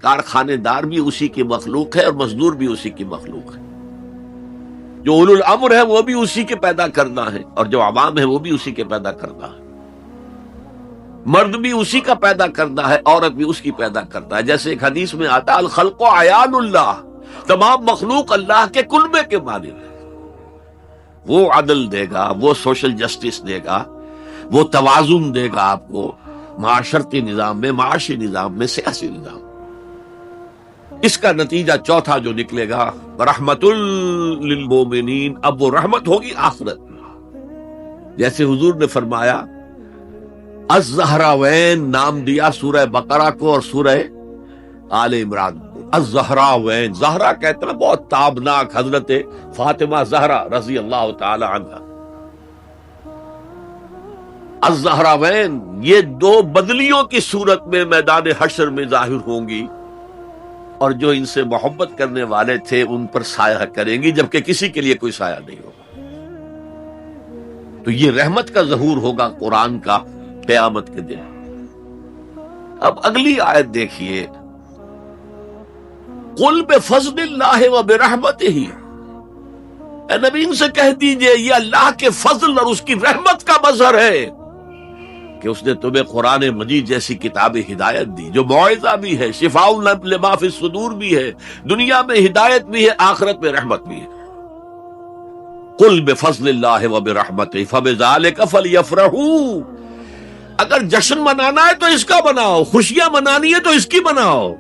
کارخانے دار بھی اسی کی مخلوق ہے اور مزدور بھی اسی کی مخلوق ہے. جو اولو الامر ہے وہ بھی اسی کے پیدا کرنا ہے، اور جو عوام ہے وہ بھی اسی کے پیدا کرنا ہے. مرد بھی اسی کا پیدا کرنا ہے، عورت بھی اس کی پیدا کرتا ہے. جیسے ایک حدیث میں آتا ہے الخلق عیان اللہ، تمام مخلوق اللہ کے کلبے کے مانند ہے. وہ عدل دے گا، وہ سوشل جسٹس دے گا، وہ توازن دے گا آپ کو معاشرتی نظام میں، معاشی نظام میں، سیاسی نظام میں. اس کا نتیجہ چوتھا جو نکلے گا رحمت للمومنین، اب وہ رحمت ہوگی آخرت میں. جیسے حضور نے فرمایا الزہراوین نام دیا سورہ بقرہ کو اور سورہ آل عمران کو. الزہراوین، زہرا کہتے ہیں بہت تابناک حضرت فاطمہ زہرا رضی اللہ تعالی عنہ. الزہراوین یہ دو بدلیوں کی صورت میں میدان حشر میں ظاہر ہوں گی، اور جو ان سے محبت کرنے والے تھے ان پر سایہ کریں گی، جبکہ کسی کے لیے کوئی سایہ نہیں ہوگا. تو یہ رحمت کا ظہور ہوگا قرآن کا قیامت کے دن. اب اگلی آیت دیکھیے، قل بفضل اللہ وبرحمتہ، اے نبی ان سے کہہ دیجئے یہ اللہ کے فضل اور اس کی رحمت کا مظہر ہے کہ اس نے تمہیں قرآن مجید جیسی کتاب ہدایت دی، جو موعظہ بھی ہے، شفاء لما فی الصدور بھی ہے، دنیا میں ہدایت بھی ہے، آخرت میں رحمت بھی ہے. قل بفضل اللہ وبرحمتہ فبذلک فلیفرحوا، اگر جشن منانا ہے تو اس کا مناؤ، خوشیاں منانی ہے تو اس کی مناؤ.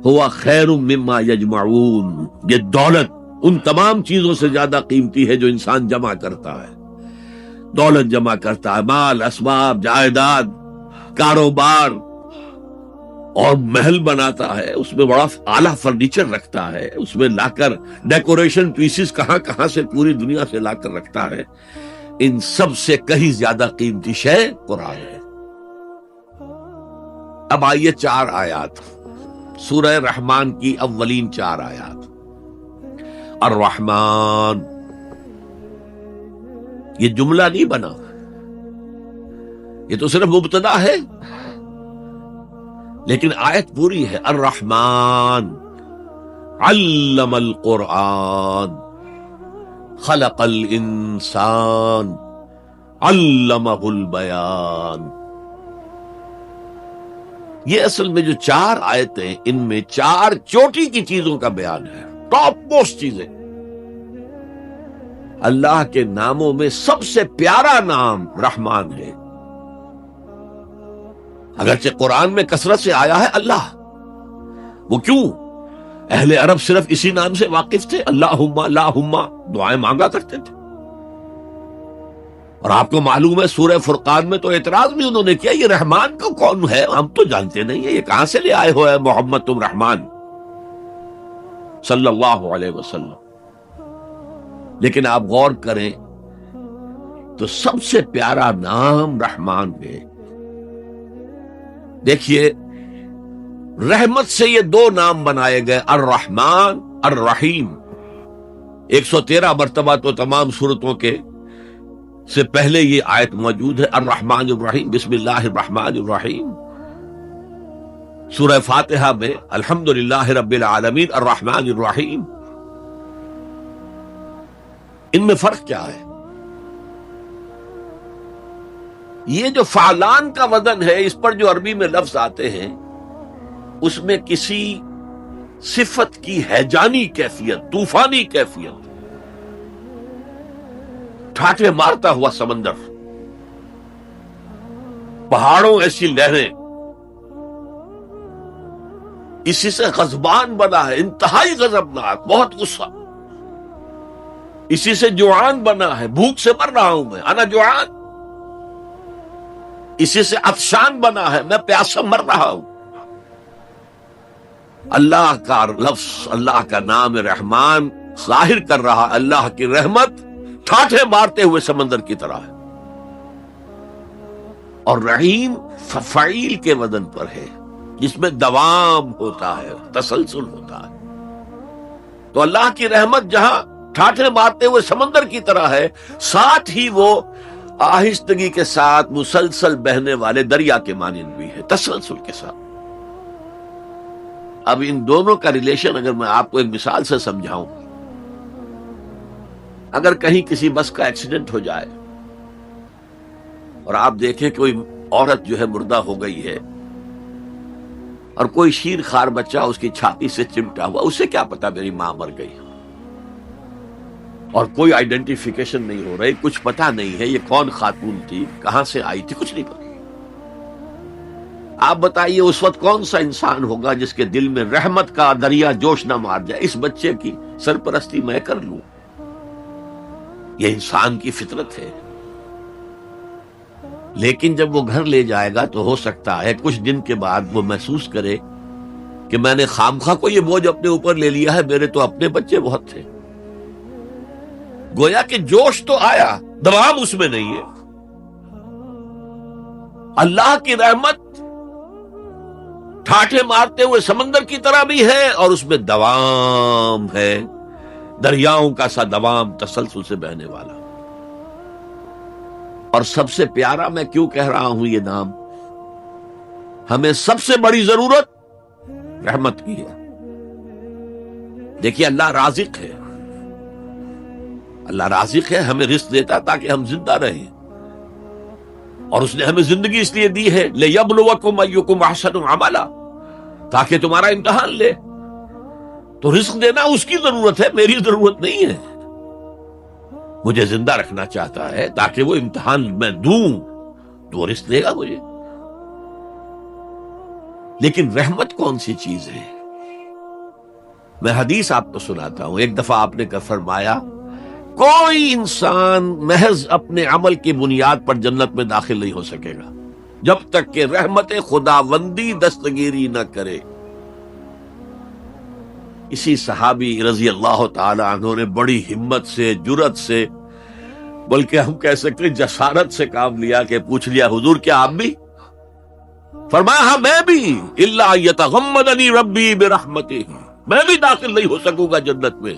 ہوا خیر مما یجمعون، یہ دولت ان تمام چیزوں سے زیادہ قیمتی ہے جو انسان جمع کرتا ہے. دولت جمع کرتا ہے، مال، اسباب، جائیداد، کاروبار، اور محل بناتا ہے، اس میں بڑا اعلیٰ فرنیچر رکھتا ہے، اس میں لا کر ڈیکوریشن پیسز کہاں کہاں سے پوری دنیا سے لا کر رکھتا ہے. ان سب سے کہیں زیادہ قیمتی شے قرآن ہے. اب آئیے 4 آیات سورہ رحمان کی، اولین 4 آیات. الرحمن، یہ جملہ نہیں بنا، یہ تو صرف مبتدا ہے، لیکن آیت پوری ہے. الرحمن علم القرآن خلق الانسان علمہ البیان. یہ اصل میں جو 4 آیتیں، ان میں 4 چوٹی کی چیزوں کا بیان ہے، ٹاپ موسٹ چیزیں. اللہ کے ناموں میں سب سے پیارا نام رحمان ہے، اگرچہ قرآن میں کثرت سے آیا ہے اللہ. وہ کیوں؟ اہل عرب صرف اسی نام سے واقف تھے، اللہم اللہم دعائیں مانگا کرتے تھے. اور آپ کو معلوم ہے سورہ فرقان میں تو اعتراض بھی انہوں نے کیا، یہ رحمان کو کون ہے، ہم تو جانتے نہیں ہیں، یہ کہاں سے لے آئے ہوئے محمد تم رحمان صلی اللہ علیہ وسلم. لیکن آپ غور کریں تو سب سے پیارا نام رحمان ہے. دیکھیے رحمت سے یہ 2 نام بنائے گئے، الرحمن الرحیم. 113 مرتبہ تو تمام سورتوں کے سے پہلے یہ آیت موجود ہے، الرحمن الرحیم، بسم اللہ الرحمن الرحیم. سورہ فاتحہ میں الحمدللہ رب العالمین الرحمن الرحیم. ان میں فرق کیا ہے؟ یہ جو فعلان کا وزن ہے، اس پر جو عربی میں لفظ آتے ہیں، اس میں کسی صفت کی ہیجانی کیفیت، طوفانی کیفیت، ٹھاٹھے مارتا ہوا سمندر، پہاڑوں ایسی لہریں، اسی سے غضبان بنا ہے، انتہائی غضبناک، بہت غصہ. اسی سے جوعان بنا ہے، بھوک سے مر رہا ہوں میں، انا جوعان. اسی سے عطشان بنا ہے، میں پیاسا مر رہا ہوں. اللہ کا لفظ، اللہ کا نام رحمان ظاہر کر رہا اللہ کی رحمت ٹھاٹھے مارتے ہوئے سمندر کی طرح ہے. اور رحیم فعیل کے وزن پر ہے، جس میں دوام ہوتا ہے، تسلسل ہوتا ہے. تو اللہ کی رحمت جہاں ٹھاٹھے مارتے ہوئے سمندر کی طرح ہے، ساتھ ہی وہ آہستگی کے ساتھ مسلسل بہنے والے دریا کے مانند بھی ہے، تسلسل کے ساتھ. اب ان دونوں کا ریلیشن اگر میں آپ کو ایک مثال سے سمجھاؤں، اگر کہیں کسی بس کا ایکسیڈنٹ ہو جائے اور آپ دیکھیں کوئی عورت جو ہے مردہ ہو گئی ہے اور کوئی شیر خوار بچہ اس کی چھاتی سے چمٹا ہوا، اسے کیا پتا میری ماں مر گئی، اور کوئی آئیڈینٹیفیکیشن نہیں ہو رہی، کچھ پتا نہیں ہے یہ کون خاتون تھی، کہاں سے آئی تھی، کچھ نہیں پتا۔ آپ بتائیے اس وقت کون سا انسان ہوگا جس کے دل میں رحمت کا دریا جوش نہ مار جائے، اس بچے کی سرپرستی میں کر لوں۔ یہ انسان کی فطرت ہے۔ لیکن جب وہ گھر لے جائے گا تو ہو سکتا ہے کچھ دن کے بعد وہ محسوس کرے کہ میں نے خامخواہ کو یہ بوجھ اپنے اوپر لے لیا ہے، میرے تو اپنے بچے بہت تھے۔ گویا کہ جوش تو آیا، دوام اس میں نہیں ہے۔ اللہ کی رحمت ٹھاٹھے مارتے ہوئے سمندر کی طرح بھی ہے اور اس میں دوام ہے، دریاؤں کا سا دوام، تسلسل سے بہنے والا۔ اور سب سے پیارا میں کیوں کہہ رہا ہوں یہ نام، ہمیں سب سے بڑی ضرورت رحمت کی ہے۔ دیکھیے اللہ رازق ہے، اللہ رازق ہے، ہمیں رزق دیتا تاکہ ہم زندہ رہیں، اور اس نے ہمیں زندگی اس لیے دی ہے لِيَبْلُوَكُمْ أَيُّكُمْ أَحْسَنُ عَمَلًا، تاکہ تمہارا امتحان لے۔ تو رزق دینا اس کی ضرورت ہے، میری ضرورت نہیں ہے۔ مجھے زندہ رکھنا چاہتا ہے تاکہ وہ امتحان میں دوں تو وہ رزق دے گا مجھے۔ لیکن رحمت کون سی چیز ہے؟ میں حدیث آپ کو سناتا ہوں۔ ایک دفعہ آپ نے فرمایا کوئی انسان محض اپنے عمل کی بنیاد پر جنت میں داخل نہیں ہو سکے گا جب تک کہ رحمت خداوندی دستگیری نہ کرے۔ اسی صحابی رضی اللہ تعالی عنہ نے بڑی ہمت سے، جرأت سے، بلکہ ہم کہہ سکتے جسارت سے کام لیا کہ پوچھ لیا حضور کیا آپ بھی؟ فرمایا ہاں میں بھی، الا یتغمدنی ربی برحمتہ، میں بھی داخل نہیں ہو سکوں گا جنت میں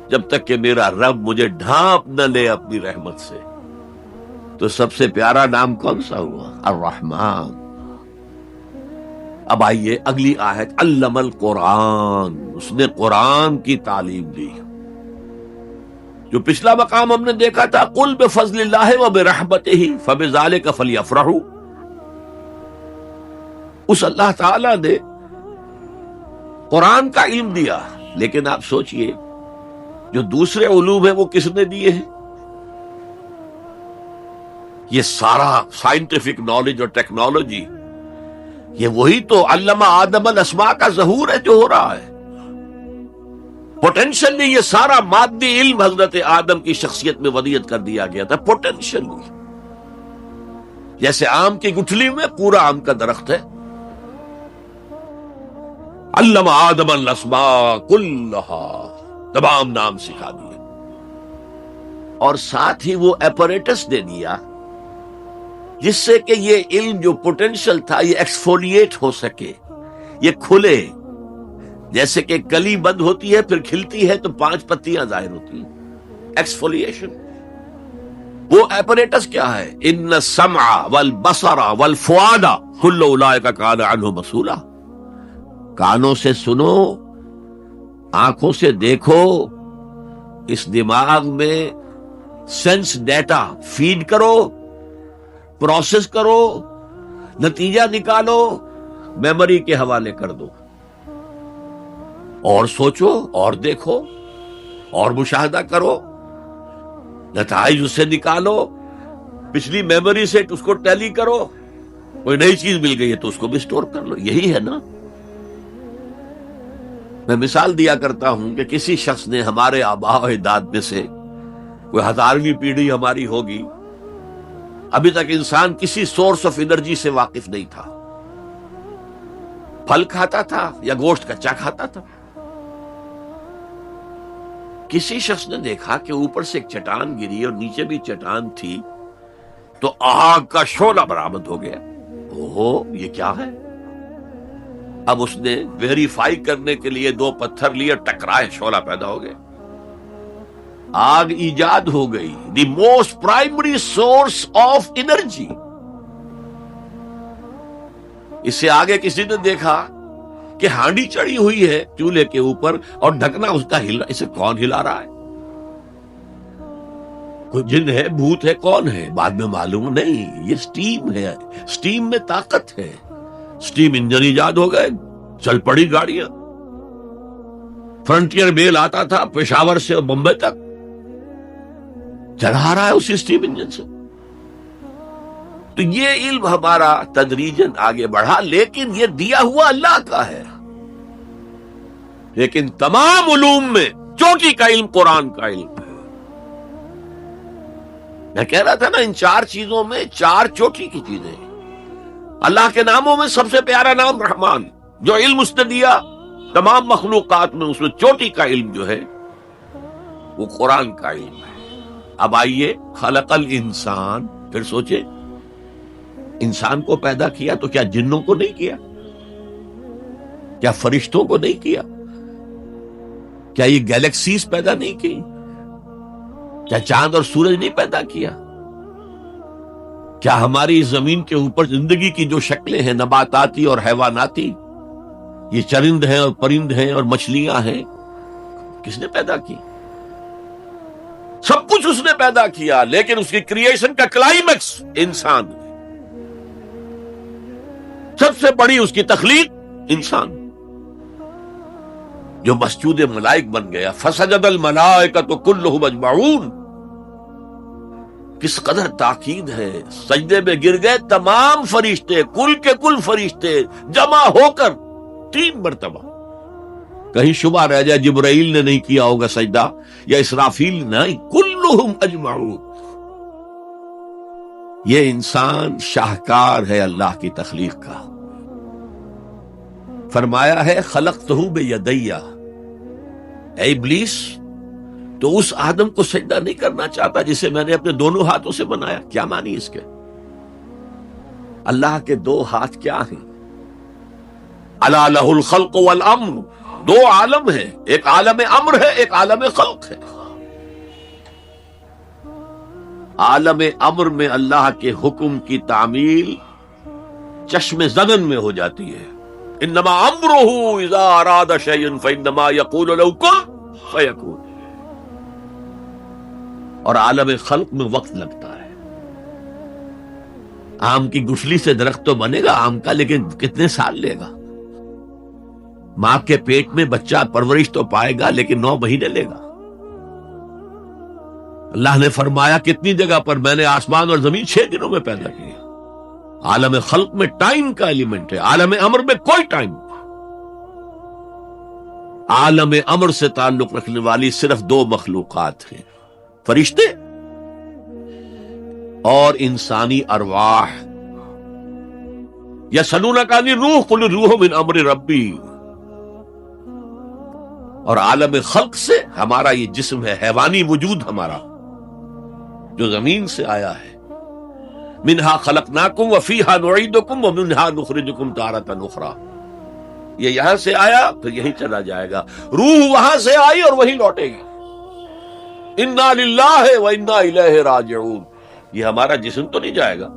جب تک کہ میرا رب مجھے ڈھانپ نہ لے اپنی رحمت سے۔ تو سب سے پیارا نام کون سا ہوا؟ الرحمن۔ اب آئیے اگلی آیت، علم القرآن، اس نے قرآن کی تعلیم دی۔ جو پچھلا مقام ہم نے دیکھا تھا قل بفضل اللہ وبرحمتہ فبذلک فلیفرحوا، اس اللہ تعالی نے قرآن کا علم دیا، لیکن آپ سوچئے جو دوسرے علوم ہیں وہ کس نے دیے ہیں؟ یہ سارا سائنٹیفک نالج اور ٹیکنالوجی، یہ وہی تو علم آدم الاسماء کا ظہور ہے جو ہو رہا ہے۔ پوٹینشلی یہ سارا مادی علم حضرت آدم کی شخصیت میں ودیعت کر دیا گیا تھا، پوٹینشلی۔ جیسے آم کی گٹھلی میں پورا آم کا درخت ہے، علم آدم الاسماء کلھا، تمام نام سکھا دیے، اور ساتھ ہی وہ ایپریٹس دے دیا جس سے کہ یہ علم جو پوٹینشل تھا یہ ایکسفولیٹ ہو سکے، یہ کھلے۔ جیسے کہ کلی بند ہوتی ہے پھر کھلتی ہے تو 5 پتیاں ظاہر ہوتی ہیں، ایکسفولیشن۔ وہ ایپریٹس کیا ہے؟ ان السمع والبصر والفؤاد کل اولئک کان عنہ مسئولا۔ کانوں سے سنو، آنکھوں سے دیکھو، اس دماغ میں سینس ڈیٹا فیڈ کرو، پروسیس کرو، نتیجہ نکالو، میموری کے حوالے کر دو، اور سوچو اور دیکھو اور مشاہدہ کرو، نتائج اس سے نکالو، پچھلی میموری سے اس کو ٹیلی کرو، کوئی نئی چیز مل گئی ہے تو اس کو بھی سٹور کر لو۔ یہی ہے نا۔ میں مثال دیا کرتا ہوں کہ کسی شخص نے ہمارے آباء و اجداد میں سے کوئی 1000ویں پیڑھی ہماری ہوگی، ابھی تک انسان کسی سورس آف انرجی سے واقف نہیں تھا، پھل کھاتا تھا یا گوشت کچا کھاتا تھا۔ کسی شخص نے دیکھا کہ اوپر سے ایک چٹان گری اور نیچے بھی چٹان تھی، تو آگ کا شعلہ برآمد ہو گیا۔ اوہو یہ کیا ہے؟ اب اس نے ویریفائی کرنے کے لیے 2 پتھر لیے، ٹکرائے، شعلہ پیدا ہو گیا، آگ ایجاد ہو گئی، the most primary source of energy. اس سے آگے کسی نے دیکھا کہ ہانڈی چڑھی ہوئی ہے چولہے کے اوپر اور ڈھکنا اس کا ہل رہا، اسے کون ہلا رہا ہے؟ کوئی جن ہے، بھوت ہے، کون ہے؟ بعد میں معلوم نہیں، یہ سٹیم ہے، سٹیم میں طاقت ہے، سٹیم انجن ایجاد ہو گئے، چل پڑی گاڑیاں۔ فرنٹیئر میل آتا تھا پشاور سے بمبئی تک، چلا رہا ہے اسی سٹیم انجن سے۔ تو یہ علم ہمارا تدریجاً آگے بڑھا، لیکن یہ دیا ہوا اللہ کا ہے۔ لیکن تمام علوم میں چوٹی کا علم قرآن کا علم ہے۔ میں کہہ رہا تھا نا، ان چار چیزوں میں چار چوٹی کی چیزیں ہیں۔ اللہ کے ناموں میں سب سے پیارا نام رحمان، جو علم اس نے دیا تمام مخلوقات میں، اس میں چوٹی کا علم جو ہے وہ قرآن کا علم ہے۔ اب آئیے، خلق الانسان، پھر سوچے انسان کو پیدا کیا تو کیا جنوں کو نہیں کیا؟ کیا فرشتوں کو نہیں کیا؟ کیا یہ گیلیکسیز پیدا نہیں کی؟ کیا چاند اور سورج نہیں پیدا کیا؟ کیا ہماری زمین کے اوپر زندگی کی جو شکلیں ہیں، نباتاتی اور حیواناتی، یہ چرند ہیں اور پرند ہیں اور مچھلیاں ہیں، کس نے پیدا کی؟ سب کچھ اس نے پیدا کیا، لیکن اس کی کریشن کا کلائمیکس انسان ہے۔ سب سے بڑی اس کی تخلیق انسان، جو مسجود ملائک بن گیا۔ فسجد الملائکۃ کلھم اجمعون، کس قدر تاکید ہے، سجدے میں گر گئے تمام فرشتے، کل کے کل فرشتے جمع ہو کر 3 مرتبہ۔ کہیں شبہ رہ جائے جبرائیل نے نہیں کیا ہوگا سجدہ یا اسرافیل، نہیں، کلھم اجمعون۔ یہ انسان شاہکار ہے اللہ کی تخلیق کا۔ فرمایا ہے خلقتہ بیدی، اے ابلیس تو اس آدم کو سجدہ نہیں کرنا چاہتا جسے میں نے اپنے دونوں ہاتھوں سے بنایا؟ کیا معنی اس کے؟ اللہ کے 2 ہاتھ کیا ہیں؟ الا لہ الخلق والامر، 2 عالم ہیں، ایک عالم امر ہے، ایک عالم خلق ہے۔ عالم امر میں اللہ کے حکم کی تعمیل چشم زدن میں ہو جاتی ہے، انما امرہ اذا اراد شیئا فانما یقول له کن فیکون۔ اور عالم خلق میں وقت لگتا ہے۔ آم کی گٹھلی سے درخت تو بنے گا آم کا، لیکن کتنے سال لے گا؟ ماں کے پیٹ میں بچہ پرورش تو پائے گا، لیکن 9 مہینے لے گا۔ اللہ نے فرمایا کتنی جگہ پر میں نے آسمان اور زمین 6 دنوں میں پیدا کیا۔ عالم خلق میں ٹائم کا ایلیمنٹ ہے، عالم امر میں کوئی ٹائم۔ عالم امر سے تعلق رکھنے والی صرف 2 مخلوقات ہیں، فرشتے اور انسانی ارواح۔ یسألونک عن الروح قل الروح من امر ربی۔ اور عالم خلق سے ہمارا یہ جسم ہے، حیوانی وجود ہمارا جو زمین سے آیا ہے، منہا خلقناکم وفیہا نعیدکم ومنہا نخرجکم تارۃ اخری۔ یہ یہاں سے آیا پھر یہیں چلا جائے گا، روح وہاں سے آئی اور وہیں لوٹے گی۔ انا للہ وانا الیہ راجعون، یہ ہمارا جسم تو نہیں جائے گا۔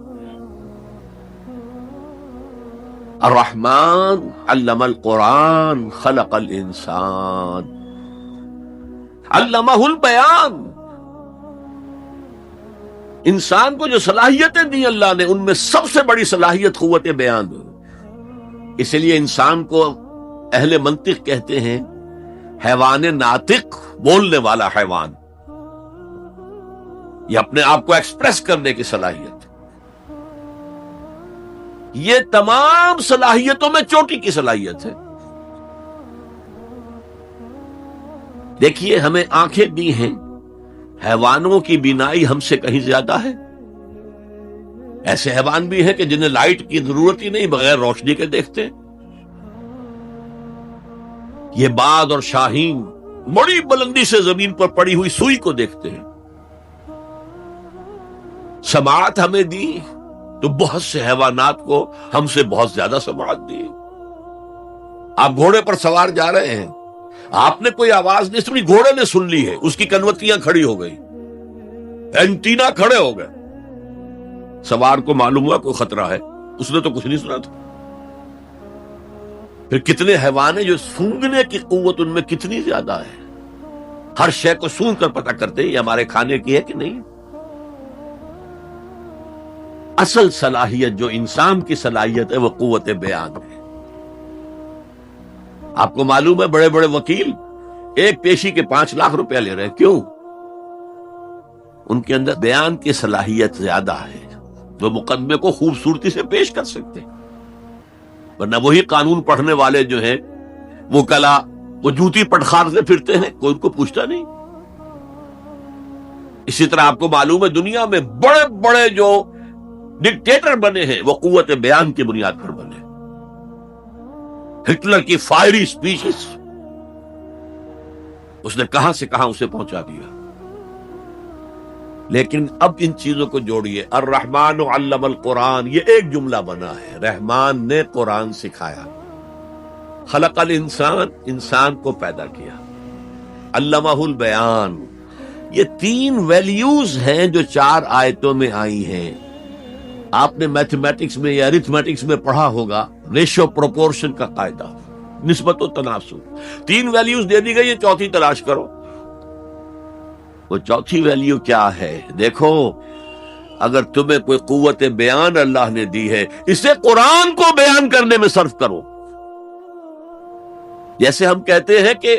الرحمن علم القرآن خلق الانسان علمہ البیان۔ انسان کو جو صلاحیتیں دی اللہ نے، ان میں سب سے بڑی صلاحیت قوت بیان ہے۔ اسی لیے انسان کو اہل منطق کہتے ہیں حیوان ناطق، بولنے والا حیوان، یہ اپنے آپ کو ایکسپریس کرنے کی صلاحیت۔ یہ تمام صلاحیتوں میں چوٹی کی صلاحیت ہے۔ دیکھیے ہمیں آنکھیں دی ہیں، حیوانوں کی بینائی ہم سے کہیں زیادہ ہے۔ ایسے حیوان بھی ہیں کہ جنہیں لائٹ کی ضرورت ہی نہیں، بغیر روشنی کے دیکھتے ہیں۔ یہ باز اور شاہین بڑی بلندی سے زمین پر پڑی ہوئی سوئی کو دیکھتے ہیں۔ سماعت ہمیں دی تو بہت سے حیوانات کو ہم سے بہت زیادہ سماعت دی۔ آپ گھوڑے پر سوار جا رہے ہیں، آپ نے کوئی آواز نہیں سنی، گھوڑے نے سن لی ہے، اس کی کنوتیاں کھڑی ہو گئی، اینٹینا کھڑے ہو گئے، سوار کو معلوم ہوا کوئی خطرہ ہے، اس نے تو کچھ نہیں سنا تھا۔ پھر کتنے حیوان ہیں جو سونگنے کی قوت ان میں کتنی زیادہ ہے، ہر شے کو سونگ کر پتہ کرتے ہیں یہ ہمارے کھانے کی ہے کہ نہیں۔ اصل صلاحیت جو انسان کی صلاحیت ہے وہ قوت بیان ہے۔ آپ کو معلوم ہے بڑے بڑے وکیل ایک پیشی کے 5 لاکھ روپیہ لے رہے ہیں، کیوں؟ ان کے اندر بیان کی صلاحیت زیادہ ہے، وہ مقدمے کو خوبصورتی سے پیش کر سکتے ہیں۔ ورنہ وہی قانون پڑھنے والے جو ہیں وکلا، وہ جوتی پٹخار سے پھرتے ہیں، کوئی ان کو پوچھتا نہیں۔ اسی طرح آپ کو معلوم ہے دنیا میں بڑے بڑے جو ڈکٹیٹر بنے ہیں وہ قوت بیان کی بنیاد پر بنے۔ ہٹلر کی فائری سپیچز اس نے کہاں سے کہاں اسے پہنچا دیا۔ لیکن اب ان چیزوں کو جوڑیے، الرحمن علم القرآن، یہ ایک جملہ بنا ہے، رحمان نے قرآن سکھایا، خلق الانسان، انسان کو پیدا کیا، علمہ البیان، یہ 3 ویلیوز ہیں جو 4 آیتوں میں آئی ہیں۔ آپ نے میتھمیٹکس میں یا ارتھمیٹکس میں پڑھا ہوگا ریشو پروپورشن کا قاعدہ، نسبت و تناسب، 3 ویلیوز دے دی گئی، یہ چوتھی تلاش کرو۔ وہ چوتھی ویلیو کیا ہے؟ دیکھو، اگر تمہیں کوئی قوت بیان اللہ نے دی ہے، اسے قرآن کو بیان کرنے میں صرف کرو۔ جیسے ہم کہتے ہیں کہ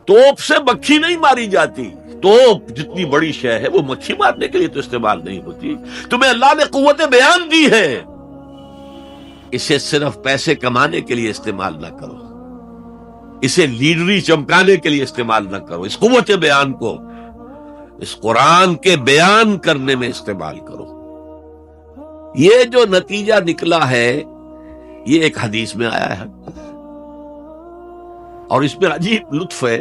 توپ سے مکھی نہیں ماری جاتی، توپ جتنی بڑی شے ہے وہ مکھی مارنے کے لیے تو استعمال نہیں ہوتی۔ تمہیں اللہ نے قوت بیان دی ہے، اسے صرف پیسے کمانے کے لیے استعمال نہ کرو، اسے لیڈری چمکانے کے لیے استعمال نہ کرو، اس قوت بیان کو اس قرآن کے بیان کرنے میں استعمال کرو۔ یہ جو نتیجہ نکلا ہے یہ ایک حدیث میں آیا ہے، اور اس میں عجیب لطف ہے،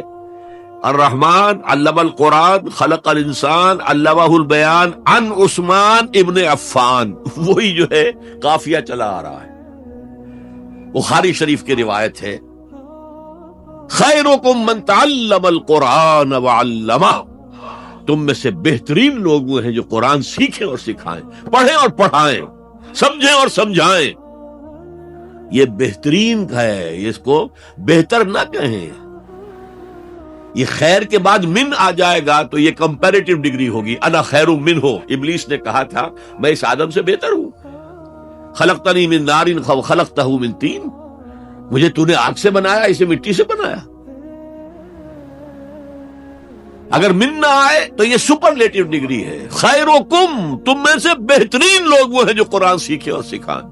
الرحمن علم القرآن خلق الانسان علمہ البیان عن عثمان ابن عفان، وہی جو ہے قافیہ چلا آ رہا ہے، بخاری شریف کی روایت ہے، خیرکم من تعلم القرآن وعلمہ، تم میں سے بہترین لوگ وہ ہیں جو قرآن سیکھیں اور سکھائیں، پڑھیں اور پڑھائیں، سمجھیں اور سمجھائیں۔ یہ بہترین ہے، اس کو بہتر نہ کہیں۔ یہ خیر کے بعد من آ جائے گا تو یہ کمپیریٹیو ڈگری ہوگی، انا خیر منہ، ابلیس نے کہا تھا میں اس آدم سے بہتر ہوں، خلقتنی من نار خلقتہ من طین، مجھے تو نے آگ سے بنایا، اسے مٹی سے بنایا۔ اگر من نہ آئے تو یہ سپرلیٹیو ڈگری ہے، خیرکم، تم میں سے بہترین لوگ وہ ہیں جو قرآن سیکھیں اور سکھائیں۔